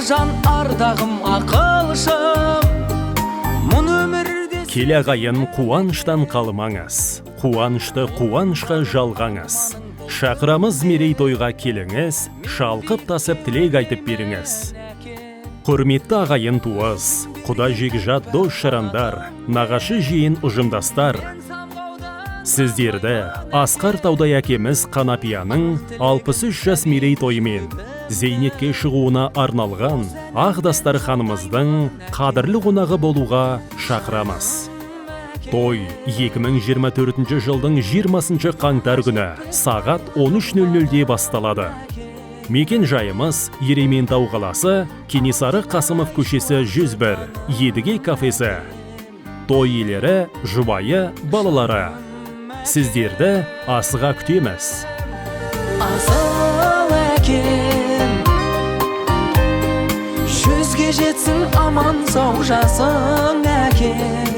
жан ардағым ақылшым мұн өмірде. Келе ағайын қуаныштан қалмаңыз, қуанышты қуанышқа жалғаңыз. Шақырамыз мерейтойға келіңіз, шалқып тасып тілек айтып беріңіз. Құрметті ағайын туыс, құда жекжат дос шарандар, нағашы жиын ұжымдастар. Сіздерді Асқар Таудай әкеміз Қанапияның 63 жас мерейтойымен зейнетке шығуына арналған Ақ ханымыздың қадірлі қонағы болуға шақырамыз. Той 2024 жылдың 20 қаңтар күні сағат 13:00-де басталады. Мекен жайымыз Ерейментау қаласы, Кенесары Қасымов көшесі 101, Едіге кафесі. Той иелері, жұбайы, балалары. Сіздерді асыға күтеміз. Асыл әкем, 100-ге жетсін аман сау жасың әкем.